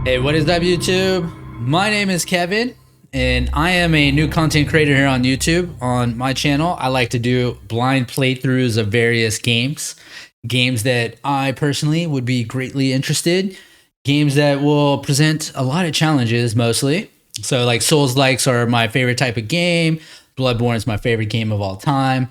Hey, what is up, YouTube? My name is Kevin, and I am a new content creator here on YouTube. On my channel, I like to do blind playthroughs of various games that I personally would be greatly interested, games that will present a lot of challenges mostly. So like Souls-likes are my favorite type of game. Bloodborne is my favorite game of all time.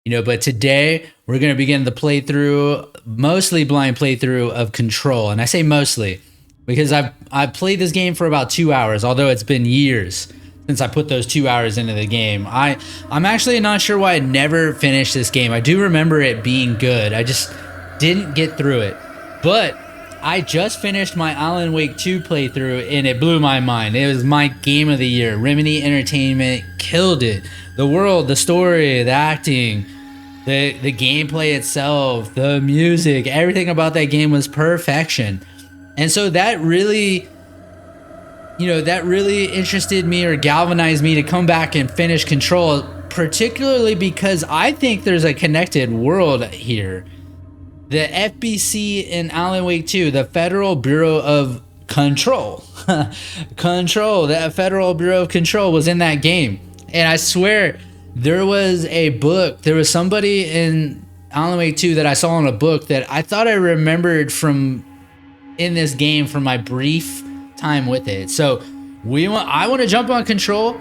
But today we're going to begin the playthrough, mostly blind playthrough of Control. And I say mostly because I've played this game for about 2 hours, although it's been years since I put those 2 hours into the game. I'm actually not sure why I never finished this game. I do remember it being good. I just didn't get through it. But I just finished my Alan Wake 2 playthrough and it blew my mind. It was my game of the year. Remedy Entertainment killed it. The world, the story, the acting, the gameplay itself, the music, everything about that game was perfection. And so that really interested me or galvanized me to come back and finish Control, particularly because I think there's a connected world here. The FBC in Alan Wake 2, the Federal Bureau of Control. The Federal Bureau of Control was in that game. And I swear there was a book, there was somebody in Alan Wake 2 that I saw in a book that I thought I remembered from in this game from my brief time with it. So I want to jump on Control.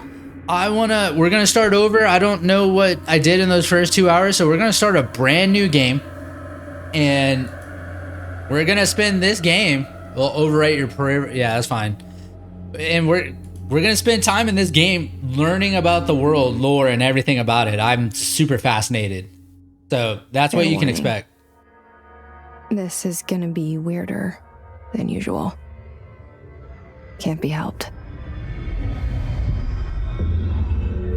We're gonna start over. I don't know what I did in those first 2 hours, so we're gonna start a brand new game, and we're gonna spend this game. We'll overwrite your prayer. Yeah, that's fine. And we're gonna spend time in this game learning about the world, lore, and everything about it. I'm super fascinated. So that's what you can expect. This is gonna be weirder than usual. Can't be helped.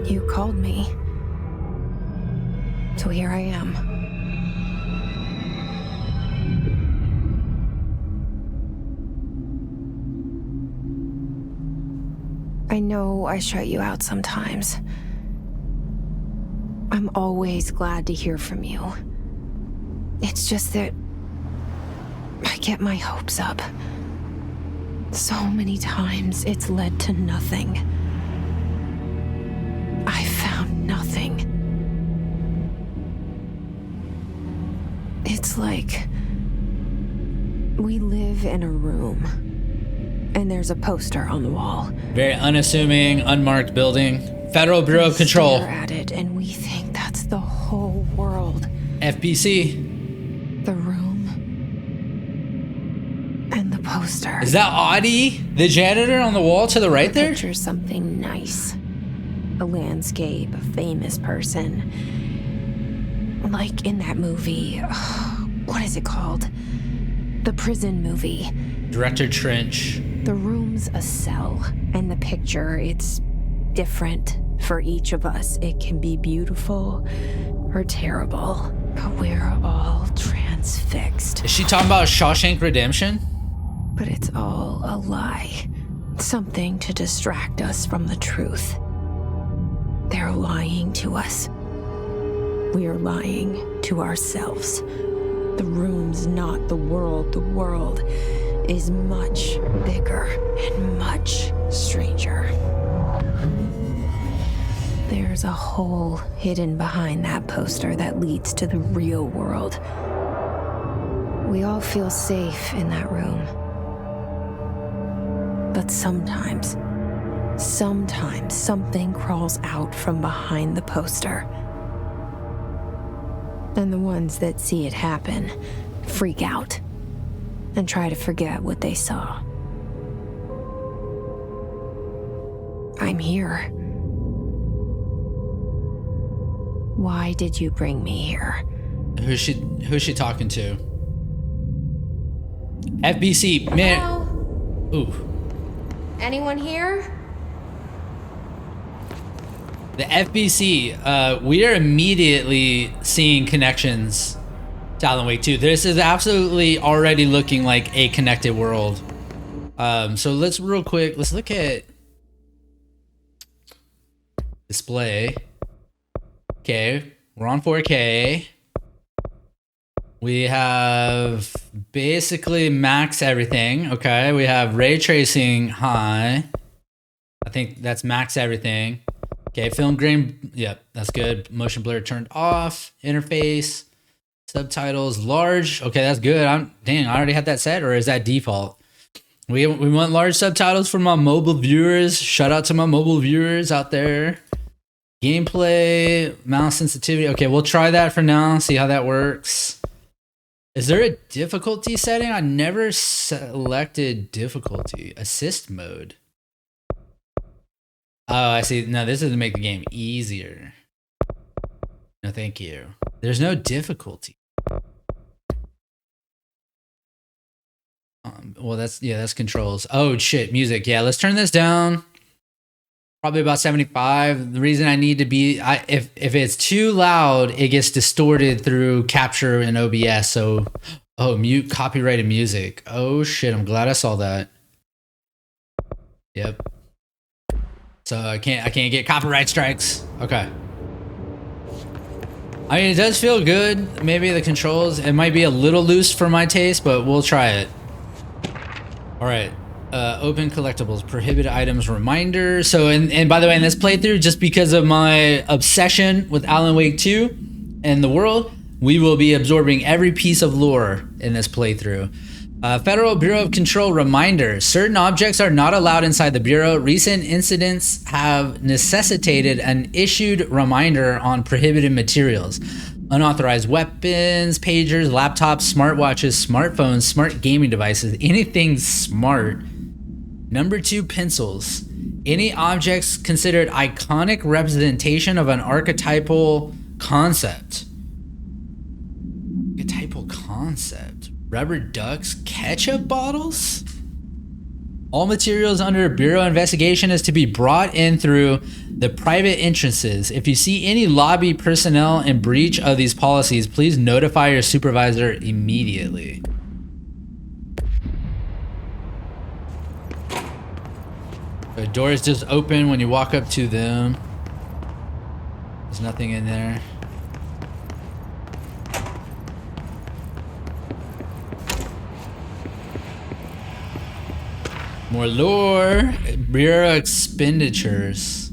You called me. So here I am. I know I shut you out sometimes. I'm always glad to hear from you. It's just that I get my hopes up. So many times it's led to nothing. I found nothing. It's like we live in a room and there's a poster on the wall. Very unassuming, unmarked building. Federal Bureau of Control. We stare at it and we think that's the whole world. FBC. The room and the poster. Is that Audie, the janitor on the wall to the right there? Picture something nice. A landscape, a famous person. Like in that movie. What is it called? The prison movie. Director Trench. The room's a cell, and the picture, it's different for each of us. It can be beautiful or terrible, but we're all transfixed. Is she talking about Shawshank Redemption? But it's all a lie. Something to distract us from the truth. They're lying to us. We're lying to ourselves. The room's not the world. The world is much bigger and much stranger. There's a hole hidden behind that poster that leads to the real world. We all feel safe in that room. But sometimes something crawls out from behind the poster. And the ones that see it happen freak out and try to forget what they saw. I'm here. Why did you bring me here? Who's she talking to? FBC, man. Hello? Ooh. Anyone here? The FBC, we are immediately seeing connections to Alan Wake 2. This is absolutely already looking like a connected world. So let's look at display. Okay, we're on 4K. We have basically max everything. Okay, we have ray tracing high. I think that's max everything. Okay, film grain. Yep, that's good. Motion blur turned off. Interface. Subtitles large. Okay, that's good. Dang, I already had that set, or is that default? We want large subtitles for my mobile viewers. Shout out to my mobile viewers out there. Gameplay, mouse sensitivity. Okay, we'll try that for now. See how that works. Is there a difficulty setting? I never selected difficulty. Assist mode. Oh, I see. No, this is to make the game easier. No, thank you. There's no difficulty. Well, that's controls. Oh shit, music. Yeah, let's turn this down. Probably about 75. The reason I need to be, if it's too loud, it gets distorted through capture and OBS. So, mute copyrighted music. Oh shit, I'm glad I saw that. Yep. So I can't get copyright strikes. Okay. I mean, it does feel good. Maybe the controls, it might be a little loose for my taste, but we'll try it. All right. Open collectibles, prohibited items, reminder. So, and by the way, in this playthrough, just because of my obsession with Alan Wake 2 and the world, we will be absorbing every piece of lore in this playthrough. Federal Bureau of Control reminder. Certain objects are not allowed inside the Bureau. Recent incidents have necessitated an issued reminder on prohibited materials. Unauthorized weapons, pagers, laptops, smartwatches, smartphones, smart gaming devices, anything smart. Number 2, pencils. Any objects considered iconic representation of an archetypal concept. Archetypal concept. Rubber ducks, ketchup bottles? All materials under Bureau investigation is to be brought in through the private entrances. If you see any lobby personnel in breach of these policies, please notify your supervisor immediately. The doors just open when you walk up to them. There's nothing in there. More lore. Bureau expenditures.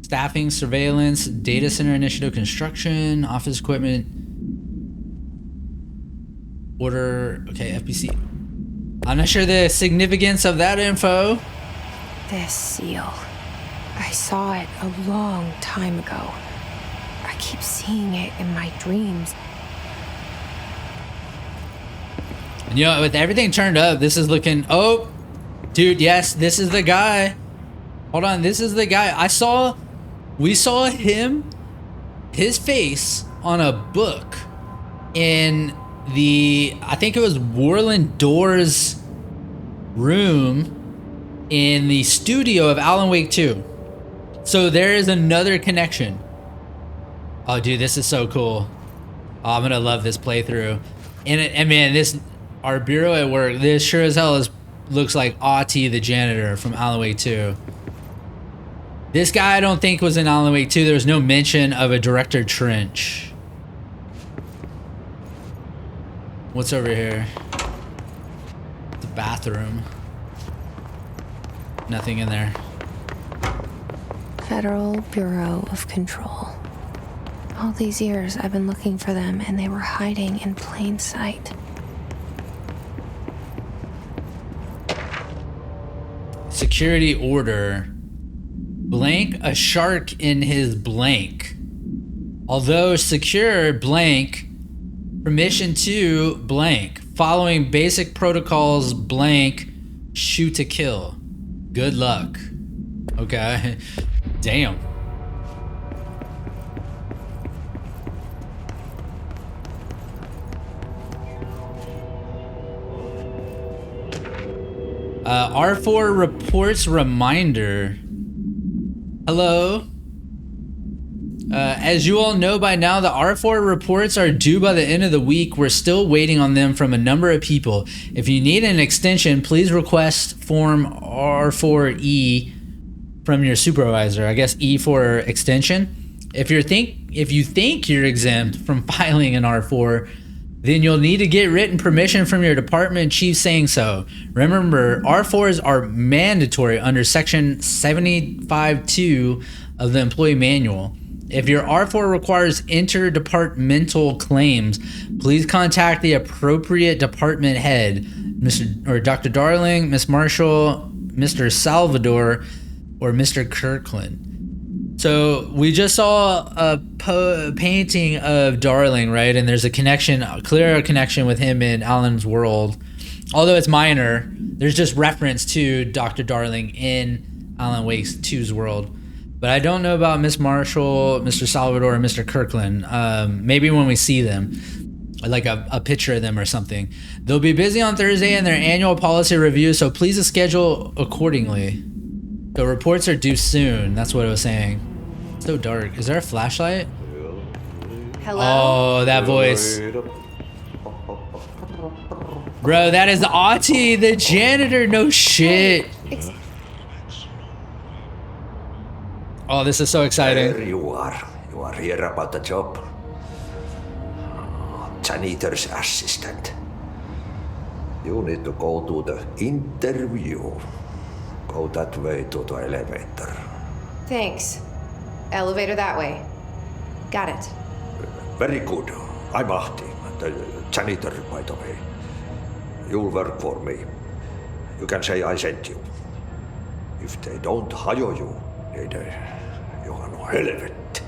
Staffing, surveillance, data center initiative, construction, office equipment. Order. Okay, FPC. I'm not sure the significance of that info. This seal. I saw it a long time ago. I keep seeing it in my dreams. And you know, with everything turned up, this is looking... Oh! Dude, yes, this is the guy. Hold on, this is the guy. We saw him, his face on a book in the, I think it was Warland Door's room in the studio of Alan Wake 2. So there is another connection. Oh, dude, this is so cool. Oh, I'm gonna love this playthrough. And man, our bureau at work, this sure as hell looks like Audie the janitor from Alan Wake 2. This guy I don't think was in Alan Wake 2. There was no mention of a Director Trench. What's over here? The bathroom. Nothing in there. Federal Bureau of Control. All these years I've been looking for them and they were hiding in plain sight. Security order. Blank a shark in his blank. Although secure blank. Permission to blank. Following basic protocols blank. Shoot to kill. Good luck. Okay. Damn. R4 reports reminder. Hello. As you all know by now, the R4 reports are due by the end of the week. We're still waiting on them from a number of people. If you need an extension, please request form R4E from your supervisor. I guess E for extension. If you think you're exempt from filing an R4, then you'll need to get written permission from your department chief saying so. Remember, R4s are mandatory under section 75.2 of the employee manual. If your R4 requires interdepartmental claims, please contact the appropriate department head, Mr. or Dr. Darling, Miss Marshall, Mr. Salvador, or Mr. Kirkland. So we just saw a painting of Darling, right? And there's a connection, a clear connection with him in Alan's world. Although it's minor, there's just reference to Dr. Darling in Alan Wake 2's world. But I don't know about Miss Marshall, Mr. Salvador, and Mr. Kirkland. Maybe when we see them, like a picture of them or something. They'll be busy on Thursday in their annual policy review, so please schedule accordingly. The reports are due soon. That's what it was saying. It's so dark. Is there a flashlight? Hello? Oh, that voice. Bro, that is Auntie, the janitor. No shit. Oh, this is so exciting. There you are. You are here about the job. Janitor's assistant. You need to go to the interview. Go that way to the elevator. Thanks. Elevator that way. Got it. Very good. I'm Ahti, the janitor, by the way. You'll work for me. You can say I sent you. If they don't hire you, you are no helvet.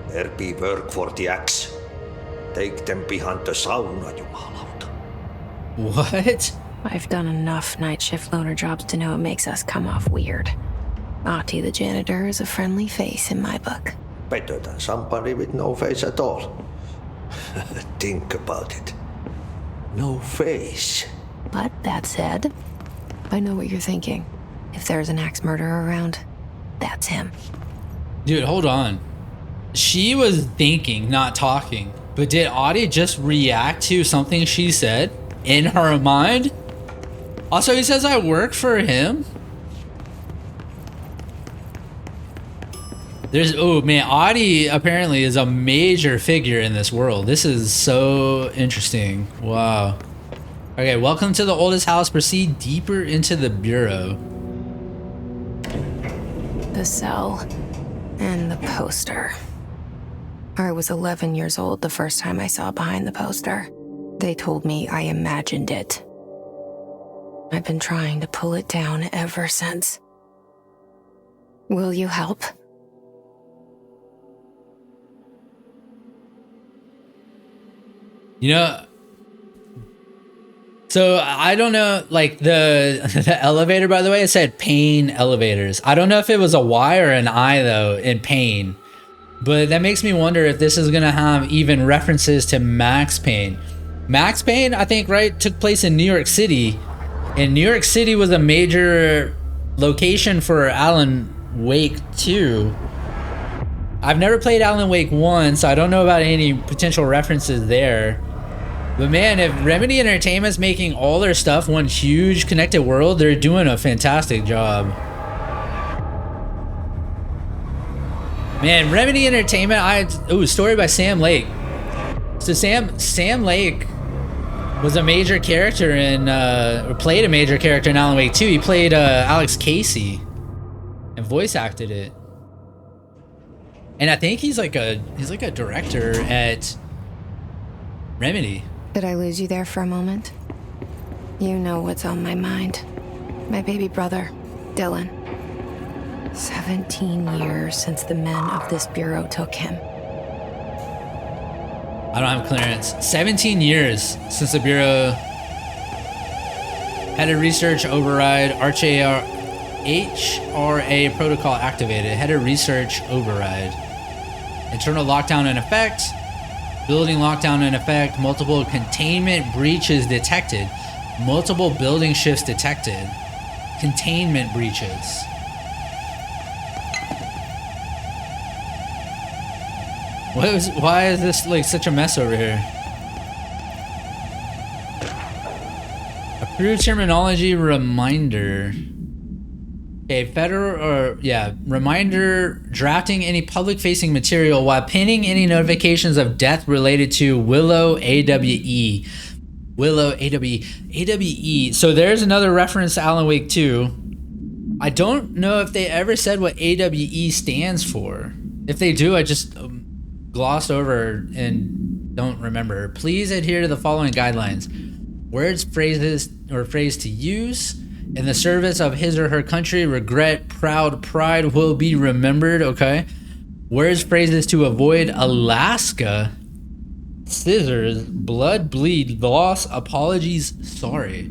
There be work for the axe. Take them behind the sauna, jumalauta. What? I've done enough night shift loner jobs to know it makes us come off weird. Ahti the janitor is a friendly face in my book. Better than somebody with no face at all. Think about it. No face. But that said, I know what you're thinking. If there's an axe murderer around, that's him. Dude, hold on. She was thinking, not talking. But did Audie just react to something she said in her mind? Also, he says I work for him. Oh man, Audie apparently is a major figure in this world. This is so interesting. Wow. Okay, welcome to the oldest house. Proceed deeper into the bureau. The cell and the poster. I was 11 years old the first time I saw behind the poster. They told me I imagined it. I've been trying to pull it down ever since. Will you help? You know, so I don't know, like the elevator, by the way, it said Pain Elevators. I don't know if it was a Y or an I though in Pain, but that makes me wonder if this is gonna have even references to Max Payne. Max Payne, I think, right, took place in New York City, and New York City was a major location for Alan Wake 2. I've never played Alan Wake 1, so I don't know about any potential references there. But man, if Remedy Entertainment's making all their stuff one huge connected world, they're doing a fantastic job. Man, Remedy Entertainment, story by Sam Lake. So Sam Lake was a major character in, or played a major character in Alan Wake 2. He played Alex Casey and voice acted it. And I think he's like a director at Remedy. Did I lose you there for a moment? You know what's on my mind. My baby brother, Dylan. 17 years since the men of this bureau took him. I don't have clearance. 17 years since the Bureau had a research override, HRA protocol activated. Had a research override. Internal lockdown in effect. Building lockdown in effect. Multiple containment breaches detected. Multiple building shifts detected. Containment breaches. Why is this like such a mess over here? Approved terminology reminder. Okay, federal or reminder drafting any public facing material while pinning any notifications of death related to Willow AWE. Willow AWE. AWE. So there's another reference to Alan Wake 2. I don't know if they ever said what AWE stands for. If they do, I just glossed over and don't remember. Please adhere to the following guidelines. Words, phrases, or phrase to use in the service of his or her country. Regret, proud, pride will be remembered. Okay. Words, phrases to avoid. Alaska. Scissors, blood, bleed, loss, apologies, sorry.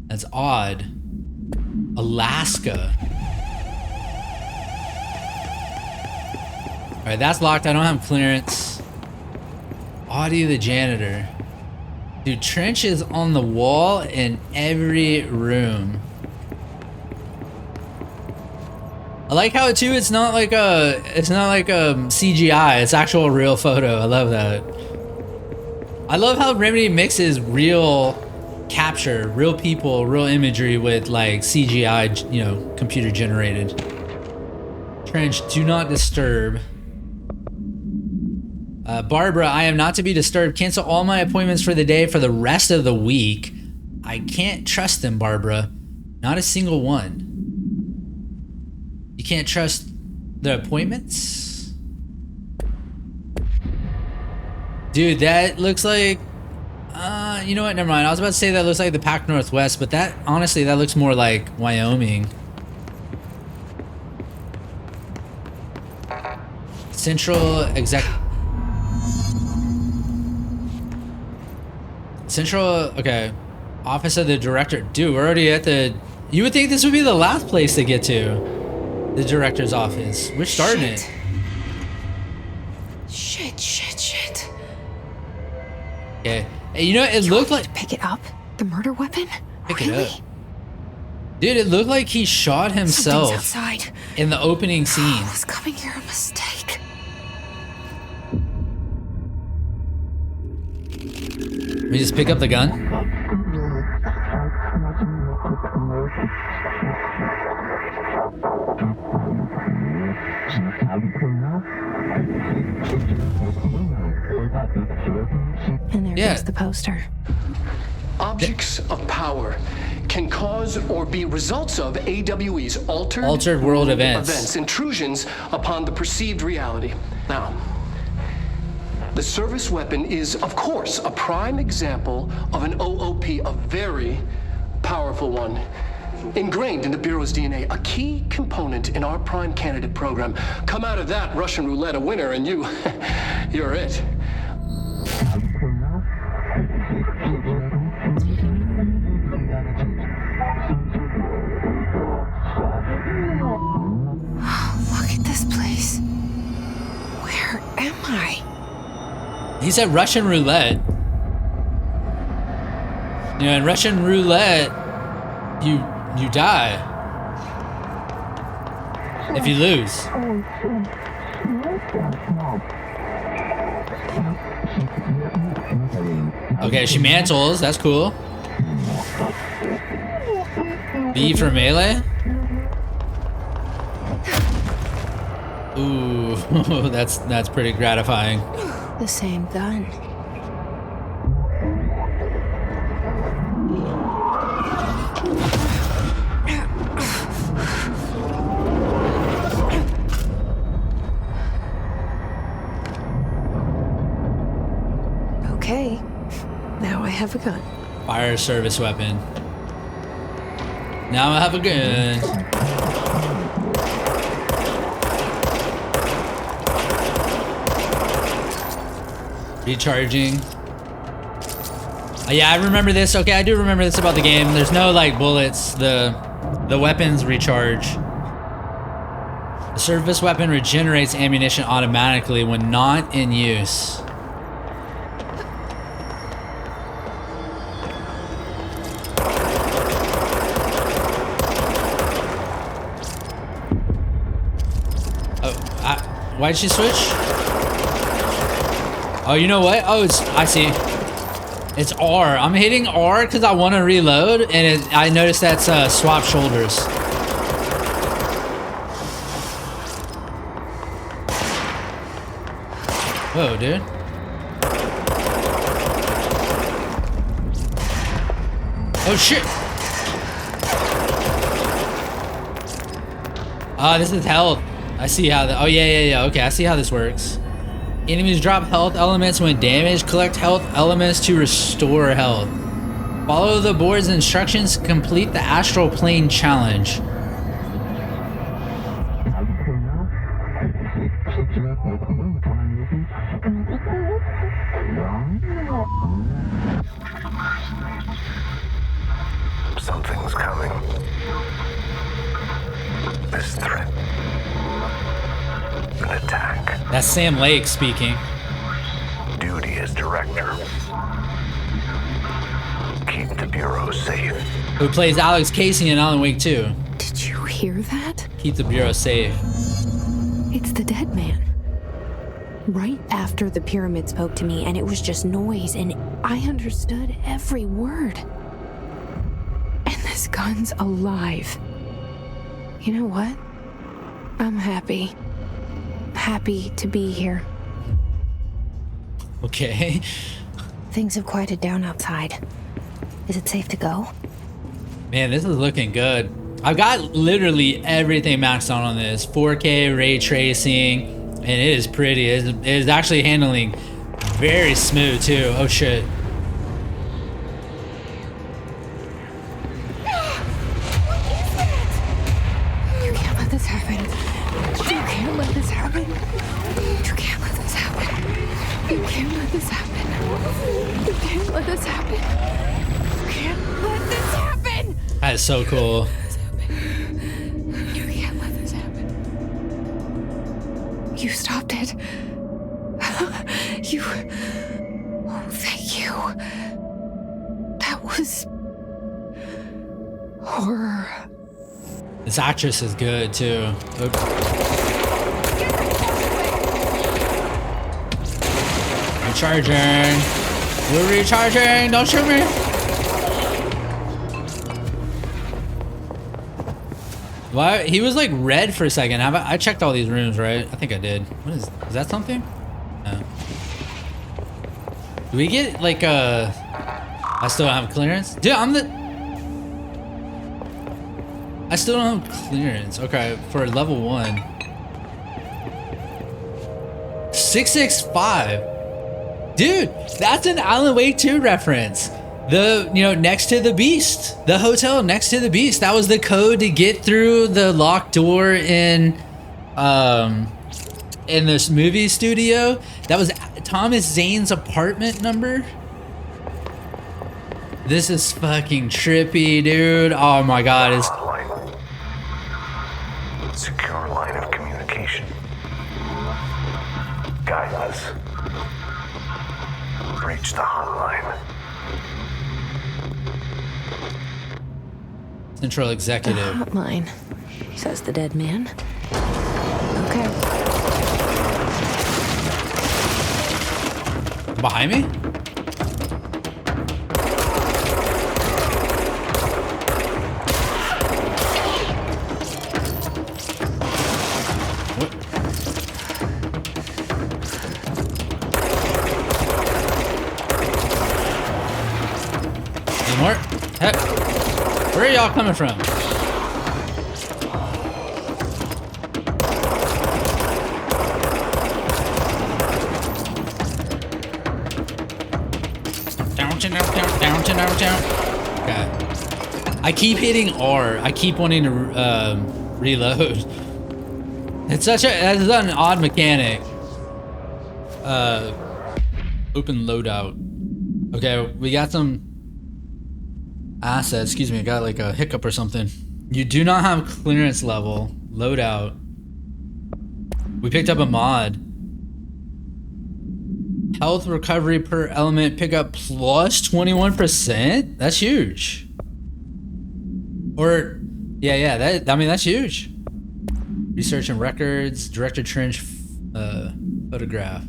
That's odd. Alaska. Alright, that's locked. I don't have clearance. Audie the janitor. Dude, trench is on the wall in every room. I like how too it's not like a CGI, it's actual real photo. I love that. I love how Remedy mixes real capture, real people, real imagery with like CGI, you know, computer generated. Trench, do not disturb. Barbara, I am not to be disturbed. Cancel all my appointments for the day for the rest of the week. I can't trust them, Barbara. Not a single one. You can't trust the appointments? Dude, that looks like... you know what? Never mind. I was about to say that looks like the Pac Northwest, but that, honestly, that looks more like Wyoming. Central okay. Office of the director. Dude, we're already at the... You would think this would be the last place to get to. The director's office. We're starting it. Shit. Okay. Hey, you know, it looked like... Pick it up? The murder weapon? Pick it up. Dude, it looked like he shot himself outside. In the opening scene. Was coming here a mistake? Let me just pick up the gun. And there goes the poster. Objects of power can cause or be results of AWE's altered world events. Intrusions upon the perceived reality. Now, the service weapon is, of course, a prime example of an OOP, a very powerful one. Ingrained in the Bureau's DNA, a key component in our prime candidate program. Come out of that Russian roulette a winner and you're it. Look at this place. Where am I? He said Russian roulette. You know, in Russian roulette, you die if you lose. Okay, she mantles. That's cool. B for melee. Ooh, that's pretty gratifying. The same gun. Okay, now I have a gun. Fire service weapon. Now I have a gun. Recharging. Yeah, I remember this. Okay, I do remember this about the game. There's no like bullets. The weapons recharge. The service weapon regenerates ammunition automatically when not in use. Why'd she switch? Oh, you know what? Oh, I see. It's R. I'm hitting R because I want to reload, and I noticed that's swap shoulders. Whoa, dude. Oh shit! Ah, this is health. I see how the. Oh yeah. Okay, I see how this works. Enemies drop health elements when damaged. Collect health elements to restore health. Follow the board's instructions to complete the astral plane challenge. Something's coming. This threat. An attack. That's Sam Lake speaking. Duty as director. Keep the Bureau safe. Who plays Alex Casey in Alan Wake 2. Did you hear that? Keep the Bureau safe. It's the dead man. Right after the pyramid spoke to me, and it was just noise, and I understood every word. And this gun's alive. You know what? I'm happy. Happy to be here. Okay. Things have quieted down outside. Is it safe to go? Man, this is looking good. I've got literally everything maxed out on this. 4K ray tracing, and it is pretty. It is actually handling very smooth too. Oh shit. You can't let this happen. You can't let this happen. You can't let this happen. You can't let this happen. You can't let this happen. You can't let this happen. That is so cool. You can't let this happen. You stopped it. You. Oh, thank you. That was horror. This actress is good too. Oops. Recharging. We're recharging. Don't shoot me. Why? He was like red for a second. I checked all these rooms, right? I think I did. What is that something? No. Do we get like I still don't have clearance? Dude, I still don't have clearance. Okay, for level 1. 665. Dude, that's an Alan Wake 2 reference. Next to the beast. The hotel next to the beast. That was the code to get through the locked door in this movie studio. That was Thomas Zane's apartment number. This is fucking trippy, dude. Oh my god. It's secure line of communication. Guide us. Reach the hotline. Central Executive. Hotline, says the dead man. Okay. Behind me? What? Any more? Heck. Where are y'all coming from? Down. Okay. I keep hitting R. I keep wanting to reload. It's an odd mechanic. Open loadout. Okay, we got some assets. Excuse me, I got like a hiccup or something. You do not have clearance level. Loadout. We picked up a mod. Health recovery per element pickup plus 21%? That's huge. Or, yeah, that's huge. Research and records, Director Trench photograph.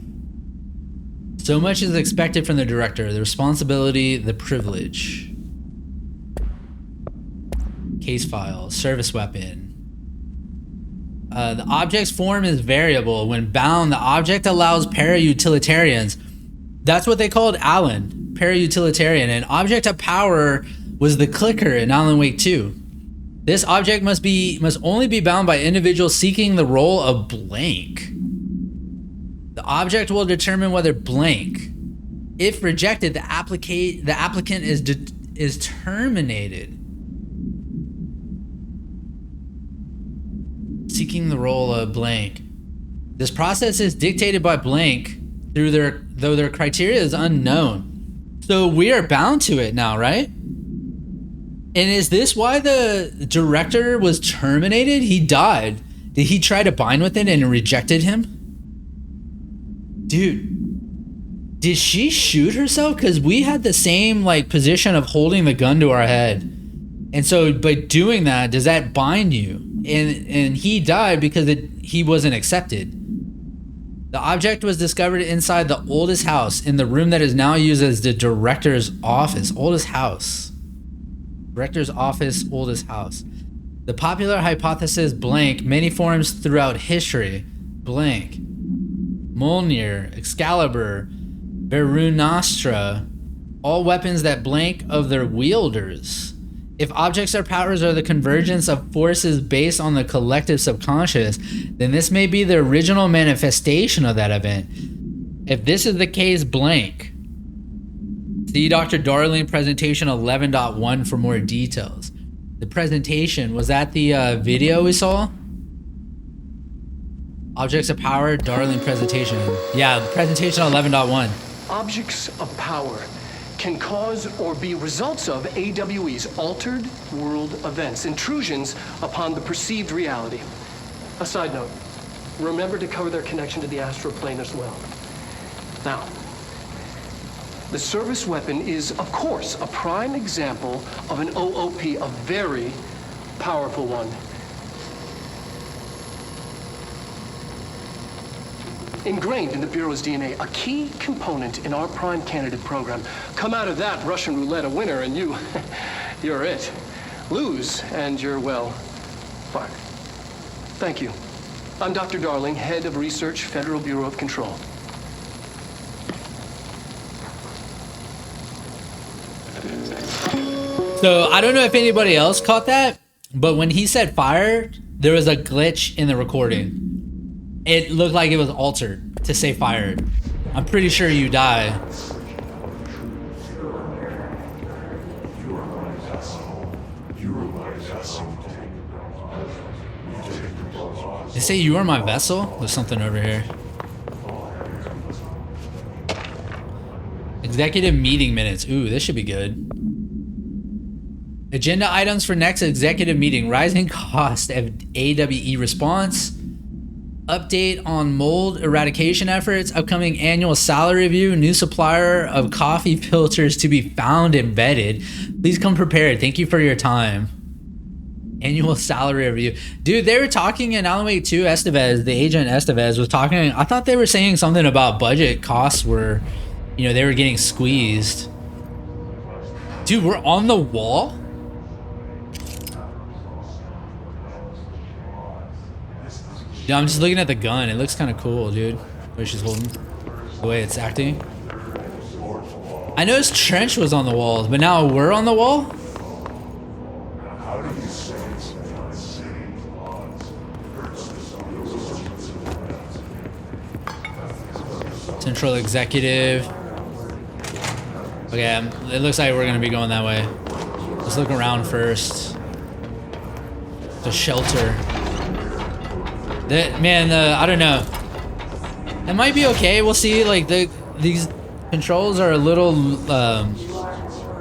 So much is expected from the director. The responsibility, the privilege. Case file, service weapon. The object's form is variable. When bound, the object allows para-utilitarians. That's what they called Alan, para-utilitarian. An object of power was the clicker in Alan Wake 2. This object must only be bound by individuals seeking the role of blank. The object will determine whether blank. If rejected, the applicant is terminated. Seeking the role of blank. This process is dictated by blank though their criteria is unknown. So we are bound to it now, right? And is this why the director was terminated? He died. Did he try to bind with it and it rejected him? Dude, did she shoot herself? Because we had the same like position of holding the gun to our head. And so by doing that, does that bind you? And he died because he wasn't accepted. The object was discovered inside the oldest house in the room that is now used as the director's office. Oldest house. Director's office, oldest house. The popular hypothesis blank, many forms throughout history. Blank. Mjolnir, Excalibur, Verunastra, all weapons that blank of their wielders. If objects or powers are the convergence of forces based on the collective subconscious, then this may be the original manifestation of that event. If this is the case, blank. See Dr. Darling presentation 11.1 for more details. The presentation, was that the video we saw? Objects of power, Darling presentation. Yeah, presentation 11.1. Objects of power can cause or be results of AWE's altered world events, intrusions upon the perceived reality. A side note, remember to cover their connection to the astral plane as well. Now, the service weapon is, of course, a prime example of an OOP, a very powerful one. Ingrained in the Bureau's DNA, a key component in our prime candidate program. Come out of that Russian roulette a winner and you're it. Lose and you're, well, fired. Thank you. I'm Dr. Darling, Head of Research, Federal Bureau of Control. So I don't know if anybody else caught that, but when he said fired, there was a glitch in the recording. It looked like it was altered to say fired. I'm pretty sure you die. They say you are my vessel? There's something over here. Executive meeting minutes. Ooh, this should be good. Agenda items for next executive meeting. Rising cost of AWE response. Update on mold eradication efforts. Upcoming annual salary review. New supplier of coffee filters to be found embedded. Please come prepared. Thank you for your time. Annual salary review. Dude, they were talking in Alan Wake 2, Estevez, the agent Estevez was talking. I thought they were saying something about budget costs were, you know, they were getting squeezed. Dude, we're on the wall? Yeah, I'm just looking at the gun. It looks kind of cool, dude. The way she's holding, the way it's acting. I noticed Trench was on the wall, but now we're on the wall? Central Executive. Okay, it looks like we're gonna be going that way. Let's look around first. The shelter. I don't know. It might be okay. We'll see. Like these controls are a little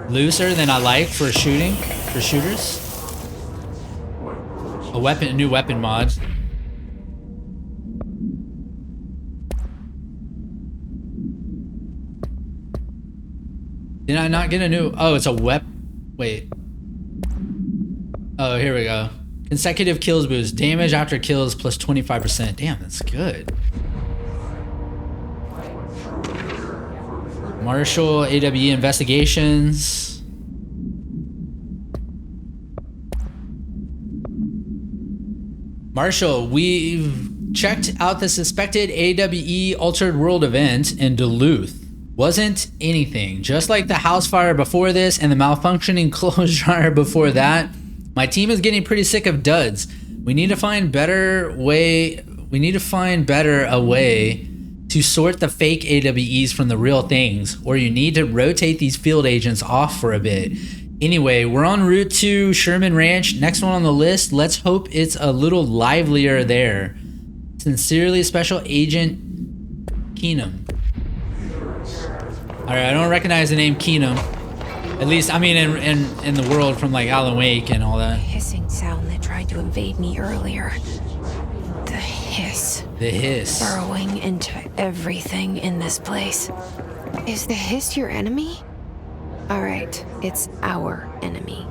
looser than I like for shooting, for shooters. A new weapon mod. Did I not get a new? Oh, it's a Wait. Oh, here we go. Consecutive kills boost. Damage after kills plus 25%. Damn, that's good. Marshall AWE investigations. Marshall, we've checked out the suspected AWE Altered World event in Duluth. Wasn't anything. Just like the house fire before this and the malfunctioning clothes dryer before that, my team is getting pretty sick of duds. We need to find a way to sort the fake AWEs from the real things, or you need to rotate these field agents off for a bit. Anyway, we're en route to Sherman Ranch. Next one on the list. Let's hope it's a little livelier there. Sincerely, Special Agent Keenum. All right, I don't recognize the name Keenum. At least, I mean, in the world from like Alan Wake and all that. Hissing sound that tried to invade me earlier. The hiss. The hiss. Burrowing into everything in this place. Is the hiss your enemy? All right, it's our enemy.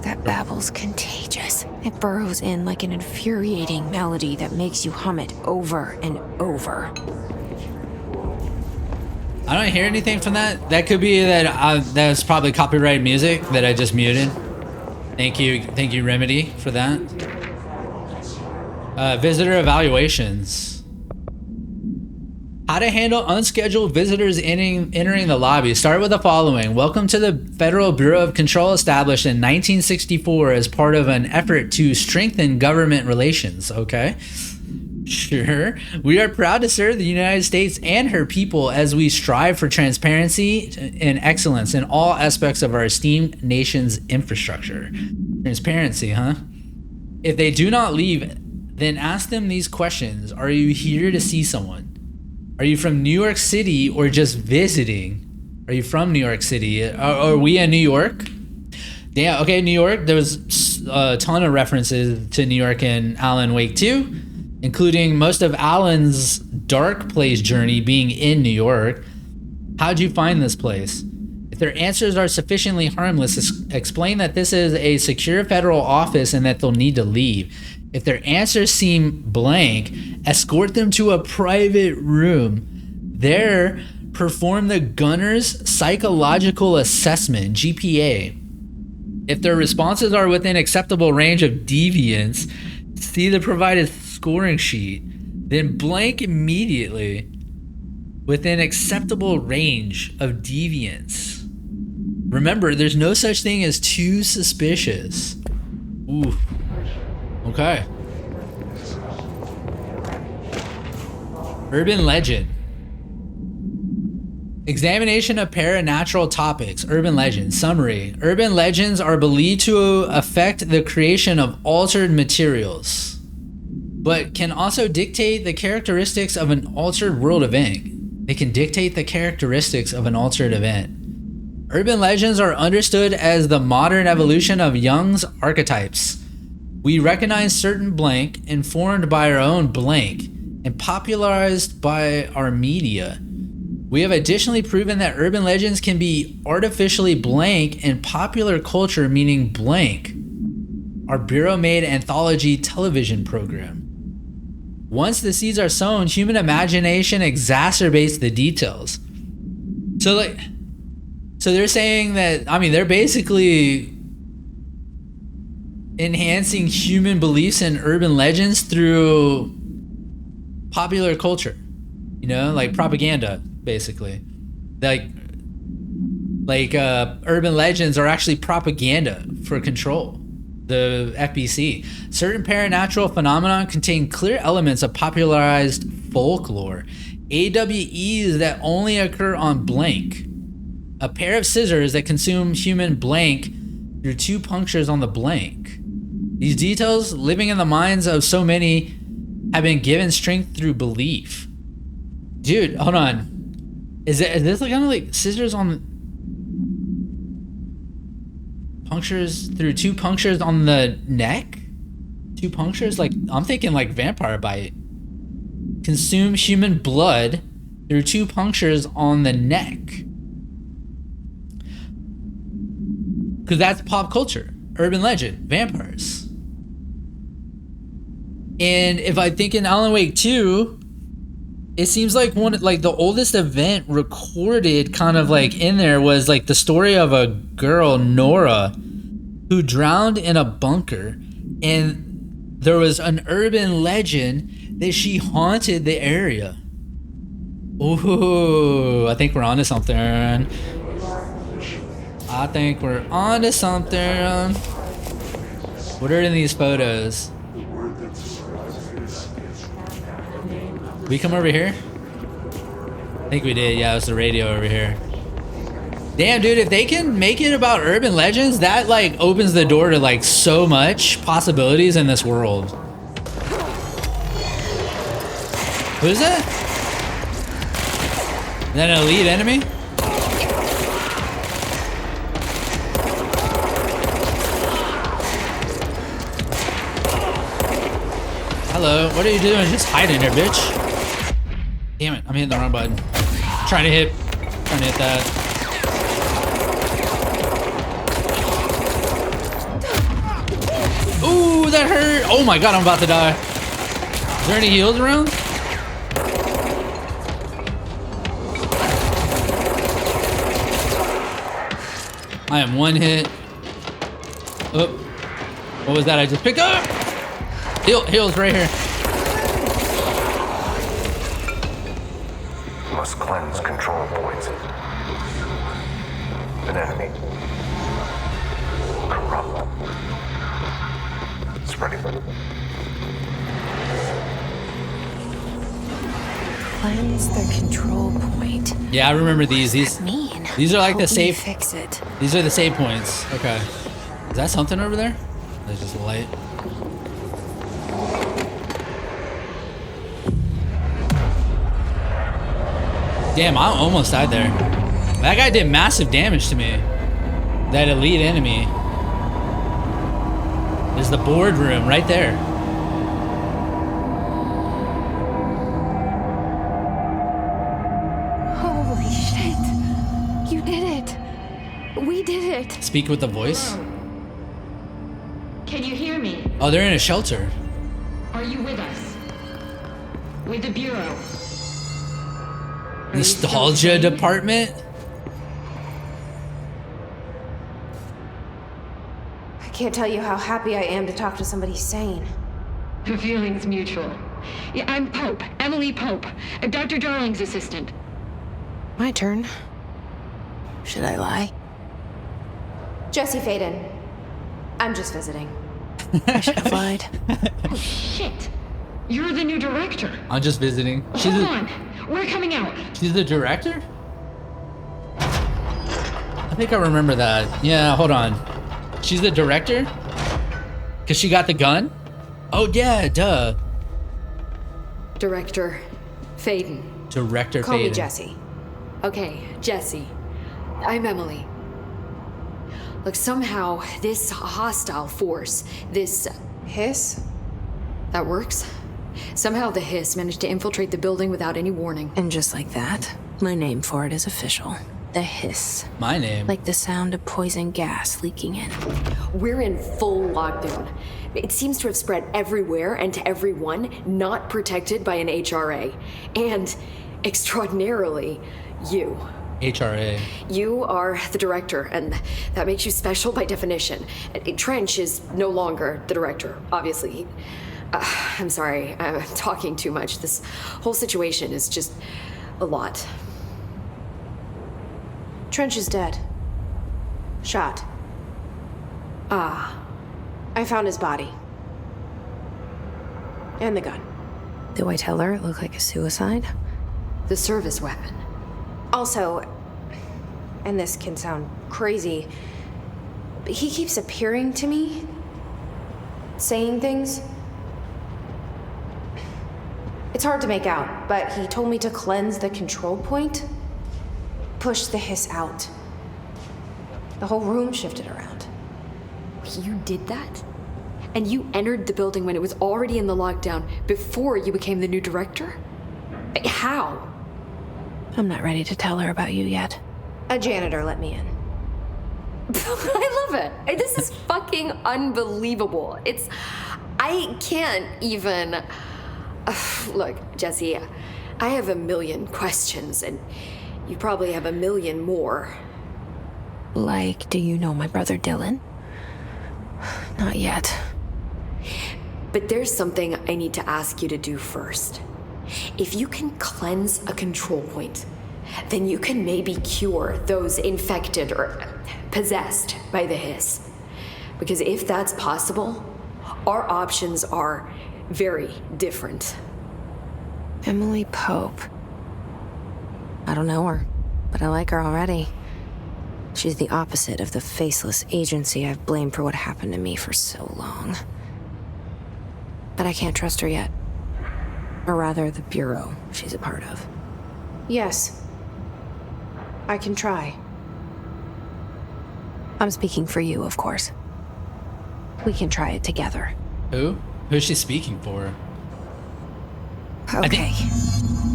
That babble's contagious. It burrows in like an infuriating melody that makes you hum it over and over. I don't hear anything from that. That could be that that's probably copyrighted music that I just muted. Thank you, Remedy, for that. Visitor evaluations. How to handle unscheduled visitors entering the lobby. Start with the following. Welcome to the Federal Bureau of Control, established in 1964 as part of an effort to strengthen government relations. Okay. Sure. We are proud to serve the United States and her people as we strive for transparency and excellence in all aspects of our esteemed nation's infrastructure. Transparency, huh? If they do not leave, then ask them these questions. Are you here to see someone? Are you from New York City or just visiting? Are you from New York City? Are we in New York? Yeah, okay, New York. There was a ton of references to New York in Alan Wake 2, including most of Alan's dark place journey being in New York. How'd you find this place? If their answers are sufficiently harmless, explain that this is a secure federal office and that they'll need to leave. If their answers seem blank, escort them to a private room. There, perform the gunner's psychological assessment, GPA. If their responses are within acceptable range of deviance, see the provided scoring sheet, then blank immediately within acceptable range of deviance. Remember, there's no such thing as too suspicious. Ooh. Okay. Urban legend. Examination of paranatural topics. Urban legends. Summary. Urban legends are believed to affect the creation of altered materials, but can also dictate the characteristics of an altered world event. They can dictate the characteristics of an altered event. Urban legends are understood as the modern evolution of Jung's archetypes. We recognize certain blank, informed by our own blank, and popularized by our media. We have additionally proven that urban legends can be artificially blank in popular culture, meaning blank. Our Bureau-made anthology television program. Once the seeds are sown, human imagination exacerbates the details. So they're saying that, I mean, they're basically enhancing human beliefs in urban legends through popular culture, you know, like propaganda, basically. Like urban legends are actually propaganda for control, the FBC. Certain paranatural phenomena contain clear elements of popularized folklore. AWEs that only occur on blank. A pair of scissors that consume human blank through two punctures on the blank. These details, living in the minds of so many, have been given strength through belief. Dude, hold on. Is this like kind of like scissors on punctures through two punctures on the neck? Two punctures? Like, I'm thinking like vampire bite. Consume human blood through two punctures on the neck. Because that's pop culture. Urban legend. Vampires. And if I think in Alan Wake 2, it seems like the oldest event recorded kind of like in there was like the story of a girl, Nora, who drowned in a bunker. And there was an urban legend that she haunted the area. Ooh, I think we're onto something. I think we're onto something. What are in these photos? We come over here? I think we did. Yeah, it was the radio over here. Damn, dude, if they can make it about urban legends, that like opens the door to like so much possibilities in this world. Who is that? Is that an elite enemy? Hello, what are you doing? Just hiding there, bitch. Damn it, I'm hitting the wrong button. Trying to hit that. Ooh, that hurt. Oh my god, I'm about to die. Is there any heals around? I am one hit. Oh, what was that I just picked up? Heals right here. Must cleanse control points. An enemy. Corrupt. Spreading. Cleanse the control point. Yeah, I remember these. These are like the save. Fix it. These are the save points. Okay. Is that something over there? There's just a light. Damn, I almost died there. That guy did massive damage to me. That elite enemy. There's the boardroom right there. Holy shit. You did it. We did it. Speak with the voice. Can you hear me? Oh, they're in a shelter. Are you with us? With the Bureau? Nostalgia department? I can't tell you how happy I am to talk to somebody sane. The feeling's mutual. Yeah, I'm Pope, Emily Pope, Dr. Darling's assistant. My turn. Should I lie? Jesse Faden. I'm just visiting. I should have lied. Oh, shit. You're the new director. I'm just visiting. Hold on. We're coming out. She's the director? I think I remember that. Yeah, hold on. She's the director? Because she got the gun? Oh, yeah, duh. Director Faden. Director Call me Faden. Jesse. Okay, Jesse. I'm Emily. Look, somehow this hostile force, this... Hiss? That works? Somehow the hiss managed to infiltrate the building without any warning. And just like that, my name for it is official. The hiss. My name. Like the sound of poison gas leaking in. We're in full lockdown. It seems to have spread everywhere and to everyone not protected by an HRA. And, extraordinarily, you. HRA. You are the director, and that makes you special by definition. Trench is no longer the director, obviously. I'm sorry, I'm talking too much. This whole situation is just a lot. Trench is dead. Shot. Ah. I found his body. And the gun. Do I tell her it looked like a suicide? The service weapon. Also, and this can sound crazy, but he keeps appearing to me, saying things. It's hard to make out, but he told me to cleanse the control point, push the hiss out. The whole room shifted around. You did that? And you entered the building when it was already in the lockdown before you became the new director? How? I'm not ready to tell her about you yet. A janitor let me in. I love it. This is fucking unbelievable. I can't even... Look, Jesse, I have a million questions, and you probably have a million more. Like, do you know my brother Dylan? Not yet. But there's something I need to ask you to do first. If you can cleanse a control point, then you can maybe cure those infected or possessed by the hiss. Because if that's possible, our options are very different. Emily Pope. I don't know her, but I like her already. She's the opposite of the faceless agency I've blamed for what happened to me for so long. But I can't trust her yet. Or rather, the Bureau she's a part of. Yes. I can try. I'm speaking for you, of course. We can try it together. Who? Who's she speaking for? Okay.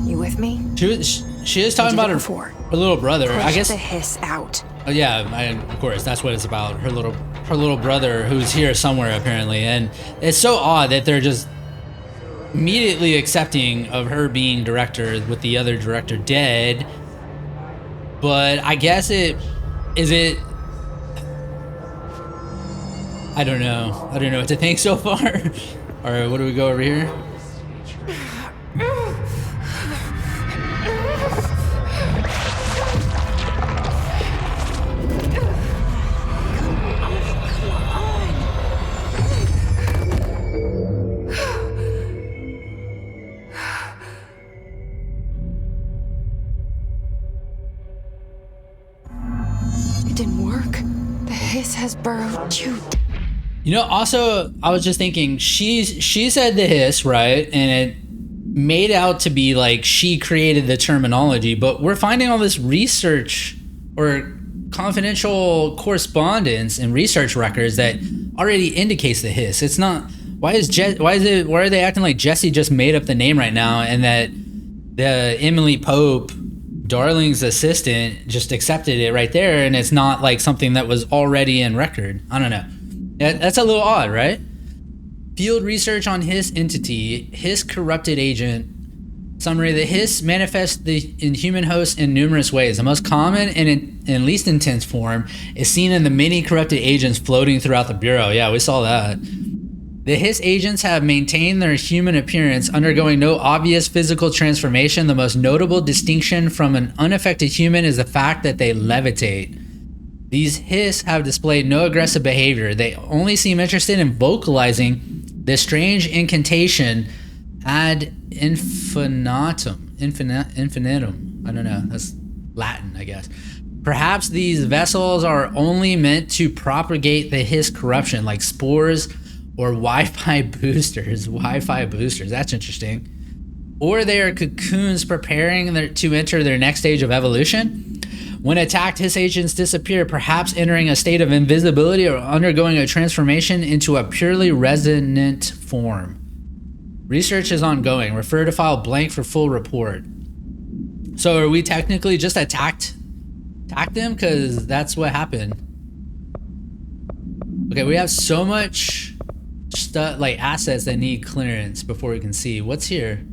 You with me? She is talking about her little brother. Push I guess the hiss out. Oh, yeah, of course, that's what it's about. Her little brother, who's here somewhere apparently, and it's so odd that they're just immediately accepting of her being director with the other director dead. But I guess it. I don't know what to think so far. All right, what do we go over here? It didn't work. The hiss has burrowed too. You know, also, I was just thinking, she said the hiss, right? And it made out to be like she created the terminology, but we're finding all this research or confidential correspondence and research records that already indicates the hiss. It's not, why are they acting like Jesse just made up the name right now and that the Emily Pope, Darling's assistant, just accepted it right there and it's not like something that was already in record? I don't know. That's a little odd, right? Field research on Hiss entity, Hiss corrupted agent. Summary: the Hiss manifests in human hosts in numerous ways. The most common and least intense form is seen in the many corrupted agents floating throughout the Bureau. Yeah, we saw that. The Hiss agents have maintained their human appearance, undergoing no obvious physical transformation. The most notable distinction from an unaffected human is the fact that they levitate. These Hiss have displayed no aggressive behavior. They only seem interested in vocalizing the strange incantation ad infinitum. I don't know. That's Latin, I guess. Perhaps these vessels are only meant to propagate the Hiss corruption, like spores or Wi-Fi boosters. That's interesting. Or they are cocoons preparing to enter their next stage of evolution. When attacked, Hiss agents disappear, perhaps entering a state of invisibility or undergoing a transformation into a purely resonant form. Research is ongoing. Refer to file blank for full report. So are we technically just attacked them? Because that's what happened. Okay, we have so much stuff, like assets that need clearance before we can see. What's here?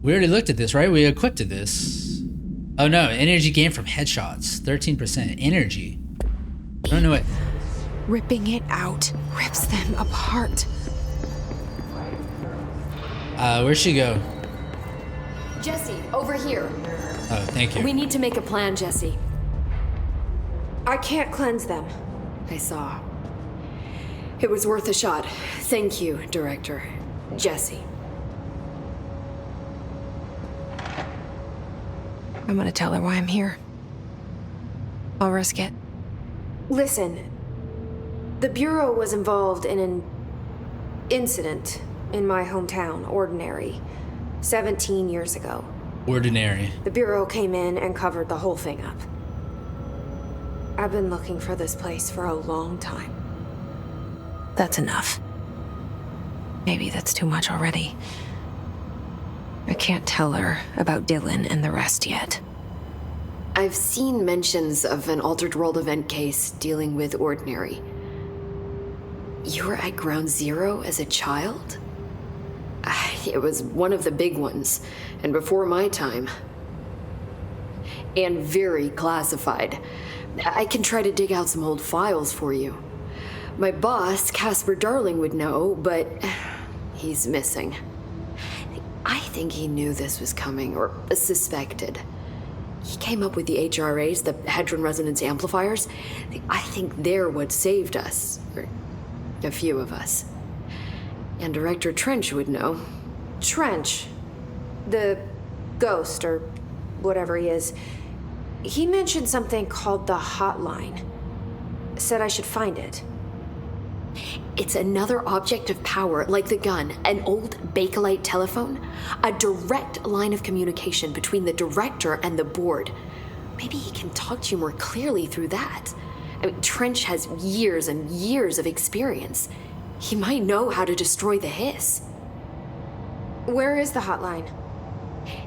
We already looked at this, right? We equipped this. Oh no, energy gain from headshots, 13% energy. I don't know what. Ripping it out rips them apart. Where'd she go? Jesse, over here. Oh, thank you. We need to make a plan, Jesse. I can't cleanse them. I saw. It was worth a shot. Thank you, Director. Jesse. I'm gonna tell her why I'm here. I'll risk it. Listen, the Bureau was involved in an incident in my hometown, Ordinary, 17 years ago. Ordinary. The Bureau came in and covered the whole thing up. I've been looking for this place for a long time. That's enough. Maybe that's too much already. I can't tell her about Dylan and the rest yet. I've seen mentions of an Altered World event case dealing with Ordinary. You were at Ground Zero as a child? It was one of the big ones, and before my time. And very classified. I can try to dig out some old files for you. My boss, Casper Darling, would know, but he's missing. I think he knew this was coming, or suspected. He came up with the HRAs, the Hadron Resonance Amplifiers. I think they're what saved us, or a few of us. And Director Trench would know. Trench, the ghost, or whatever he is, he mentioned something called the hotline. Said I should find it. It's another object of power, like the gun, an old Bakelite telephone, a direct line of communication between the director and the board. Maybe he can talk to you more clearly through that. I mean, Trench has years and years of experience. He might know how to destroy the hiss. Where is the hotline?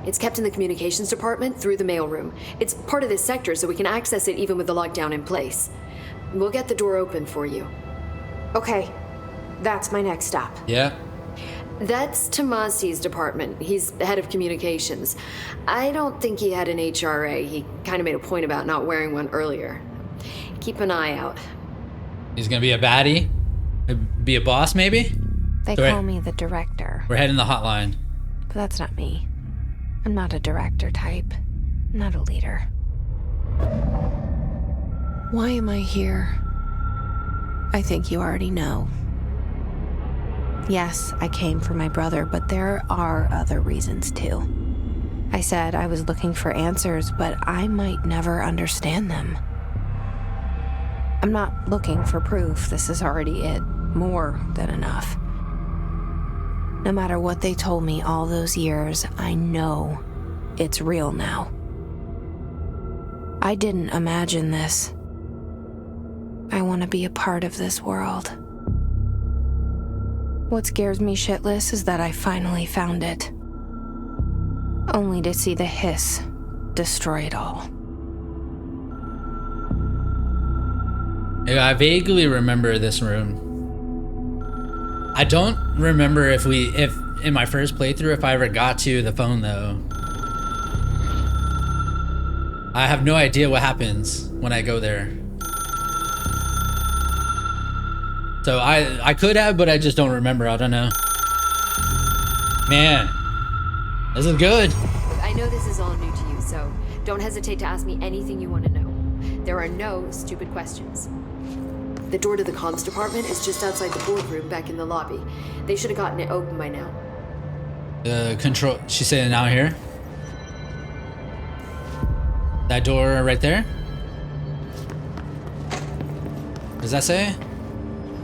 It's kept in the communications department through the mailroom. It's part of this sector, so we can access it even with the lockdown in place. We'll get the door open for you. Okay, that's my next stop. Yeah. That's Tomasi's department. He's the head of communications. I don't think he had an HRA. He kind of made a point about not wearing one earlier. Keep an eye out. He's gonna be a baddie? Be a boss, maybe? They So call me the director, We're heading the hotline. but that's not me. I'm not a director type. I'm not a leader. Why am I here? I think you already know. Yes, I came for my brother, but there are other reasons too. I said I was looking for answers, but I might never understand them. I'm not looking for proof. This is already it. More than enough. No matter what they told me all those years, I know it's real now. I didn't imagine this. I want to be a part of this world. What scares me shitless is that I finally found it. Only to see the hiss destroy it all. Yeah, I vaguely remember this room. I don't remember if in my first playthrough, if I ever got to the phone though. I have no idea what happens when I go there. So I could have, but I just don't remember. I don't know. Man, this is good. I know this is all new to you, so don't hesitate to ask me anything you want to know. There are no stupid questions. The door to the comms department is just outside the boardroom back in the lobby. They should have gotten it open by now. Control, she's saying out here. That door right there. Does that say?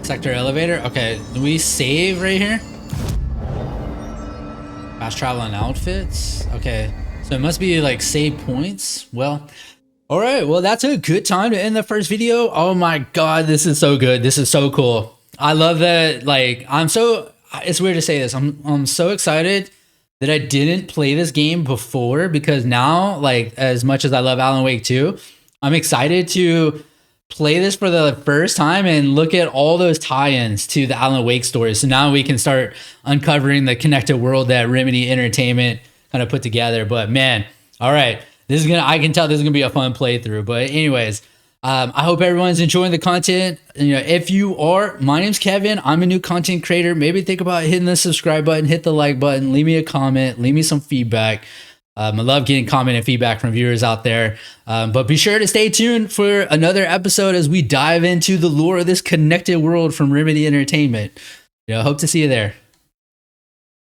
Sector elevator? Okay, do we save right here? Fast travel and outfits? Okay, so it must be like save points. Well, all right, well, that's a good time to end the first video. Oh my God, this is so good. This is so cool. I love that. Like, it's weird to say this. I'm so excited that I didn't play this game before, because now, like, as much as I love Alan Wake 2, I'm excited to play this for the first time and look at all those tie-ins to the Alan Wake stories. So now we can start uncovering the connected world that Remedy Entertainment kind of put together. But man, all right, I can tell this is gonna be a fun playthrough. But anyways, I hope everyone's enjoying the content. You know, if you are, my name's Kevin. I'm a new content creator. Maybe think about hitting the subscribe button, hit the like button, leave me a comment, leave me some feedback. I love getting comment and feedback from viewers out there. But be sure to stay tuned for another episode as we dive into the lore of this connected world from Remedy Entertainment. You know, hope to see you there.